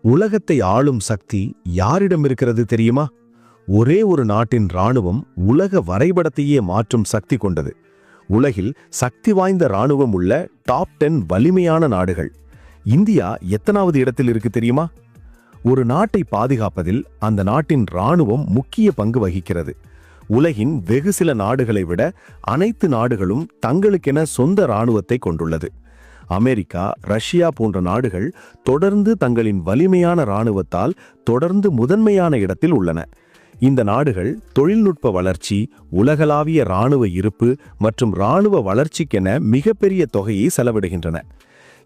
உலகத்தை ஆளும் சக்தி யாரிடம் இருக்கிறது தெரியுமா? ஒரே ஒரு நாட்டின் இராணுவம் உலக வரைபடத்தையே மாற்றும் சக்தி கொண்டது. உலகில் சக்தி வாய்ந்த இராணுவம் உள்ள டாப் 10 வலிமையான நாடுகள். இந்தியா எத்தனாவது இடத்தில் இருக்கு தெரியுமா? ஒரு நாட்டை பாதுகாப்பதில் அந்த நாட்டின் இராணுவம் முக்கிய பங்கு வகிக்கிறது. உலகின் வெகு சில நாடுகளை விட அனைத்து நாடுகளும் தங்களுக்கென சொந்த இராணுவத்தை கொண்டுள்ளது. அமெரிக்கா, ரஷ்யா போன்ற நாடுகள் தொடர்ந்து தங்களின் வலிமையான இராணுவத்தால் தொடர்ந்து முதன்மையான இடத்தில் உள்ளன. இந்த நாடுகள் தொழில்நுட்ப வளர்ச்சி, உலகளாவிய இராணுவ இருப்பு மற்றும் இராணுவ வளர்ச்சிக்கென மிகப்பெரிய தொகையை செலவிடுகின்றன.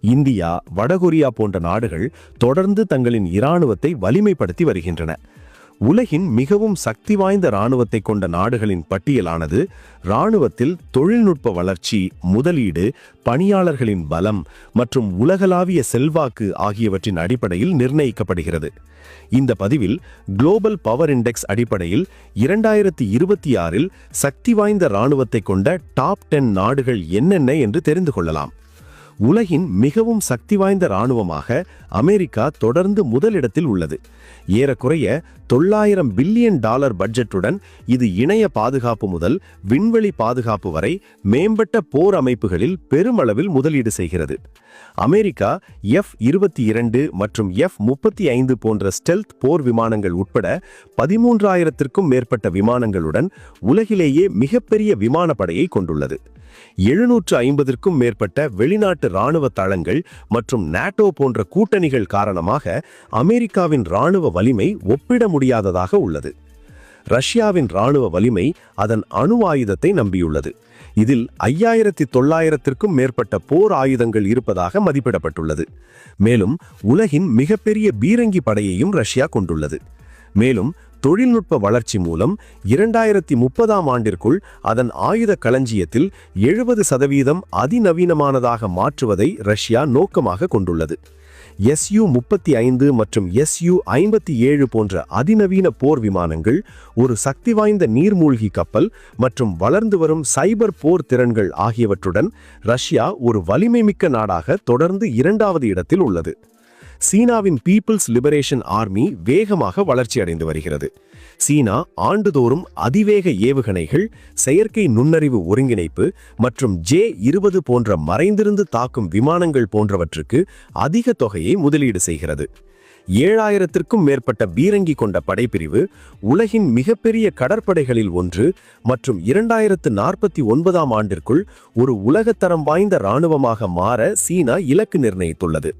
இந்தியா, வடகொரியா போன்ற நாடுகள் தொடர்ந்து தங்களின் இராணுவத்தை வலிமைப்படுத்தி வருகின்றன. உலகின் மிகவும் சக்தி வாய்ந்த இராணுவத்தை கொண்ட நாடுகளின் பட்டியலானது இராணுவத்தில் தொழில்நுட்ப வளர்ச்சி, முதலீடு, பணியாளர்களின் பலம் மற்றும் உலகளாவிய செல்வாக்கு ஆகியவற்றின் அடிப்படையில் நிர்ணயிக்கப்படுகிறது. இந்த பதிவில் குளோபல் பவர் இண்டெக்ஸ் அடிப்படையில் 2026இல் சக்தி வாய்ந்த இராணுவத்தை கொண்ட டாப் 10 நாடுகள் என்னென்ன என்று தெரிந்து கொள்ளலாம். உலகின் மிகவும் சக்தி வாய்ந்த இராணுவமாக அமெரிக்கா தொடர்ந்து முதலிடத்தில் உள்ளது. ஏறக்குறைய $900 பில்லியன் பட்ஜெட்டுடன் இது இணைய பாதுகாப்பு முதல் விண்வெளி பாதுகாப்பு வரை மேம்பட்ட போர் அமைப்புகளில் பெருமளவில் முதலீடு செய்கிறது. அமெரிக்கா F-22 மற்றும் F-35 போன்ற ஸ்டெல்த் போர் விமானங்கள் உட்பட 13,000க்கும் மேற்பட்ட விமானங்களுடன் உலகிலேயே மிகப்பெரிய விமானப்படையை கொண்டுள்ளது. 750க்கும் மேற்பட்ட வெளிநாட்டு இராணுவ தளங்கள் மற்றும் நாட்டோ போன்ற கூட்டணிகள் காரணமாக அமெரிக்காவின் இராணுவ வலிமை ஒப்பிட முடியாததாக உள்ளது. ரஷ்யாவின் இராணுவ வலிமை அதன் அணு ஆயுதத்தை நம்பியுள்ளது. இதில் 5,900க்கும் மேற்பட்ட போர் ஆயுதங்கள் இருப்பதாக மதிப்பிடப்பட்டுள்ளது. மேலும் உலகின் மிகப்பெரிய பீரங்கி படையையும் ரஷ்யா கொண்டுள்ளது. மேலும் தொழில்நுட்ப வளர்ச்சி மூலம் 2030ஆம் ஆண்டிற்குள் அதன் ஆயுத களஞ்சியத்தில் 70% அதிநவீனமானதாக மாற்றுவதை ரஷ்யா நோக்கமாக கொண்டுள்ளது. Su-35 மற்றும் Su-57 போன்ற அதிநவீன போர் விமானங்கள், ஒரு சக்தி வாய்ந்த நீர்மூழ்கி கப்பல் மற்றும் வளர்ந்து வரும் சைபர் போர் திறன்கள் ஆகியவற்றுடன் ரஷ்யா ஒரு வலிமைமிக்க நாடாக தொடர்ந்து 2வது இடத்தில் உள்ளது. சீனாவின் பீப்புள்ஸ் லிபரேஷன் ஆர்மி வேகமாக வளர்ச்சியடைந்து வருகிறது. சீனா ஆண்டுதோறும் அதிவேக ஏவுகணைகள், செயற்கை நுண்ணறிவு ஒருங்கிணைப்பு மற்றும் J-20 போன்ற மறைந்திருந்து தாக்கும் விமானங்கள் போன்றவற்றுக்கு அதிக தொகையை முதலீடு செய்கிறது. 7,000க்கும் மேற்பட்ட பீரங்கி கொண்ட படைப்பிரிவு, உலகின் மிகப்பெரிய கடற்படைகளில் ஒன்று மற்றும் 2049ஆம் ஆண்டிற்குள் ஒரு உலகத்தரம் வாய்ந்த இராணுவமாக மாற சீனா இலக்கு நிர்ணயித்துள்ளது.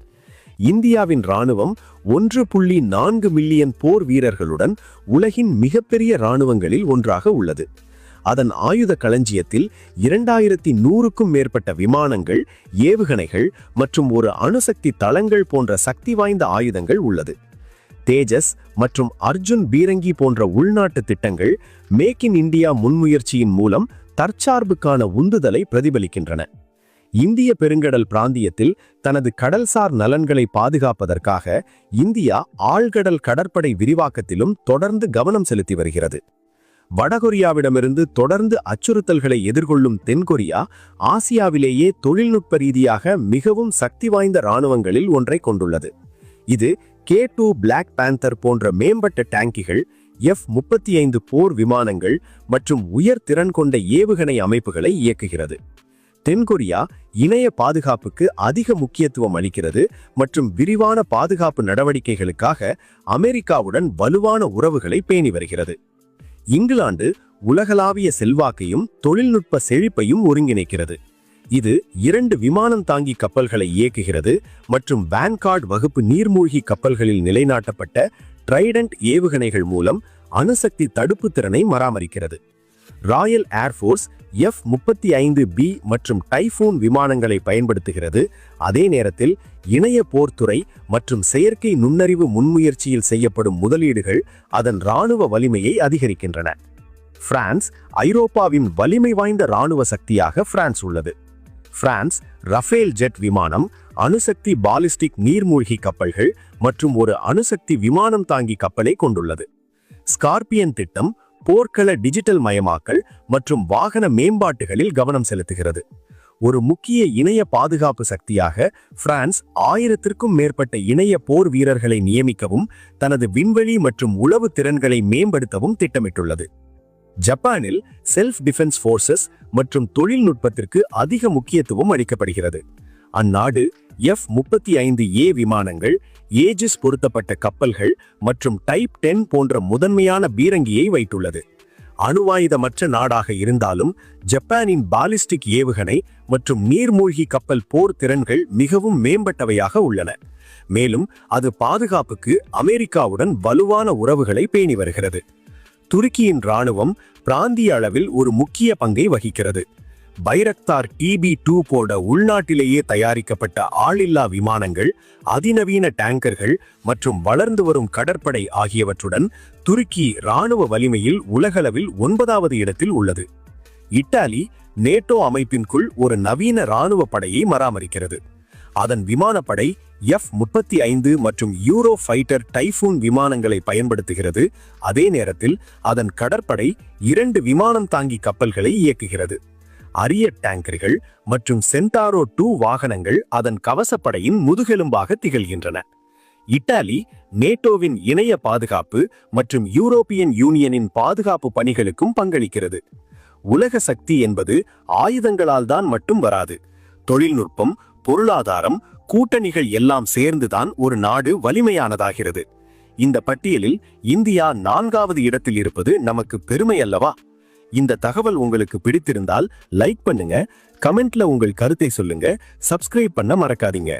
இந்தியாவின் இராணுவம் 1.4 மில்லியன் போர் வீரர்களுடன் உலகின் மிகப்பெரிய இராணுவங்களில் ஒன்றாக உள்ளது. அதன் ஆயுத களஞ்சியத்தில் 2,100க்கும் மேற்பட்ட விமானங்கள், ஏவுகணைகள் மற்றும் ஒரு அணுசக்தி தளங்கள் போன்ற சக்தி வாய்ந்த ஆயுதங்கள் உள்ளது. தேஜஸ் மற்றும் அர்ஜுன் பீரங்கி போன்ற உள்நாட்டு திட்டங்கள் மேக் இன் இந்தியா முன்முயற்சியின் மூலம் தற்சார்புக்கான உந்துதலை பிரதிபலிக்கின்றன. இந்திய பெருங்கடல் பிராந்தியத்தில் தனது கடல்சார் நலன்களை பாதுகாப்பதற்காக இந்தியா ஆழ்கடல் கடற்படை விரிவாக்கத்திலும் தொடர்ந்து கவனம் செலுத்தி வருகிறது. வடகொரியாவிடமிருந்து தொடர்ந்து அச்சுறுத்தல்களை எதிர்கொள்ளும் தென்கொரியா ஆசியாவிலேயே தொழில்நுட்ப ரீதியாக மிகவும் சக்தி வாய்ந்த இராணுவங்களில் ஒன்றை கொண்டுள்ளது. இது K2 பிளாக் பேந்தர் போன்ற மேம்பட்ட டேங்கிகள், F-35 போர் விமானங்கள் மற்றும் உயர் திறன் கொண்ட ஏவுகணை அமைப்புகளை இயக்குகிறது. தென்கொரியா இணைய பாதுகாப்புக்கு அதிக முக்கியத்துவம் அளிக்கிறது மற்றும் விரிவான பாதுகாப்பு நடவடிக்கைகளுக்காக அமெரிக்காவுடன் வலுவான உறவுகளை பேணி வருகிறது. இங்கிலாந்து உலகளாவிய செல்வாக்கையும் தொழில்நுட்ப செழிப்பையும் ஒருங்கிணைக்கிறது. இது 2 விமானம் தாங்கி கப்பல்களை இயக்குகிறது மற்றும் வான்கார்ட் வகுப்பு நீர்மூழ்கி கப்பல்களில் நிலைநாட்டப்பட்ட ட்ரைடன்ட் ஏவுகணைகள் மூலம் அணுசக்தி தடுப்பு திறனை பராமரிக்கிறது. ராயல் ஏர்ஃபோர்ஸ் F-35B மற்றும் டைஃபூன் விமானங்களை பயன்படுத்துகிறது. அதே நேரத்தில் இணைய போர்த்துறை மற்றும் செயற்கை நுண்ணறிவு முன்முயற்சியில் செய்யப்படும் முதலீடுகள் அதன் இராணுவ வலிமையை அதிகரிக்கின்றன. பிரான்ஸ் ஐரோப்பாவின் வலிமை வாய்ந்த இராணுவ சக்தியாக பிரான்ஸ் உள்ளது. பிரான்ஸ் ரஃபேல் ஜெட் விமானம், அணுசக்தி பாலிஸ்டிக் நீர்மூழ்கி கப்பல்கள் மற்றும் ஒரு அணுசக்தி விமானம் தாங்கி கப்பலை கொண்டுள்ளது. ஸ்கார்பியன் திட்டம் போர்க்கள டிஜிட்டல் மயமாக்கல் மற்றும் வாகன மேம்பாட்டுகளில் கவனம் செலுத்துகிறது. ஒரு முக்கிய இணைய பாதுகாப்பு சக்தியாக பிரான்ஸ் 1000க்கும் மேற்பட்ட இணைய போர் வீரர்களை நியமிக்கவும் தனது விண்வெளி மற்றும் உளவு திறன்களை மேம்படுத்தவும் திட்டமிட்டுள்ளது. ஜப்பானில் செல்ஃப் டிஃபென்ஸ் ஃபோர்சஸ் மற்றும் தொழில்நுட்பத்திற்கு அதிக முக்கியத்துவம் அளிக்கப்படுகிறது. அந்நாடு F-35A விமானங்கள், ஏஜிஸ் பொருத்தப்பட்ட கப்பல்கள் மற்றும் டைப் 10 போன்ற முதன்மையான பீரங்கியை வைத்துள்ளது. அணுவாயுதமற்ற நாடாக இருந்தாலும் ஜப்பானின் பாலிஸ்டிக் ஏவுகணை மற்றும் நீர்மூழ்கி கப்பல் போர் திறன்கள் மிகவும் மேம்பட்டவையாக உள்ளன. மேலும் அது பாதுகாப்புக்கு அமெரிக்காவுடன் வலுவான உறவுகளை பேணி வருகிறது. துருக்கியின் இராணுவம் பிராந்திய அளவில் ஒரு முக்கிய பங்கை வகிக்கிறது. பைரக்தார் TB2 போன்ற உள்நாட்டிலேயே தயாரிக்கப்பட்ட ஆளில்லா விமானங்கள், அதிநவீன டேங்கர்கள் மற்றும் வளர்ந்து வரும் கடற்படை ஆகியவற்றுடன் துருக்கி இராணுவ வலிமையில் உலகளவில் 9வது இடத்தில் உள்ளது. இத்தாலி நேட்டோ அமைப்பின்குள் ஒரு நவீன இராணுவ படையை பராமரிக்கிறது. அதன் விமானப்படை F-35 மற்றும் யூரோ ஃபைட்டர் டைஃபூன் விமானங்களை பயன்படுத்துகிறது. அதே நேரத்தில் அதன் கடற்படை 2 விமானம் தாங்கி கப்பல்களை இயக்குகிறது. அரிய டேங்கர்கள் மற்றும் சென்டாரோ 2 வாகனங்கள் அதன் கவசப்படையின் முதுகெலும்பாக திகழ்கின்றன. இத்தாலி நேட்டோவின் இணைய பாதுகாப்பு மற்றும் யூரோப்பியன் யூனியனின் பாதுகாப்பு பணிகளுக்கும் பங்களிக்கிறது. உலக சக்தி என்பது ஆயுதங்களால் தான் மட்டும் வராது. தொழில்நுட்பம், பொருளாதாரம், கூட்டணிகள் எல்லாம் சேர்ந்துதான் ஒரு நாடு வலிமையானதாகிறது. இந்த பட்டியலில் இந்தியா 4வது இடத்தில் இருப்பது நமக்கு பெருமை அல்லவா? இந்த தகவல் உங்களுக்கு பிடித்திருந்தால் லைக் பண்ணுங்க, கமெண்ட்ல உங்கள் கருத்தை சொல்லுங்க, சப்ஸ்கிரைப் பண்ண மறக்காதீங்க.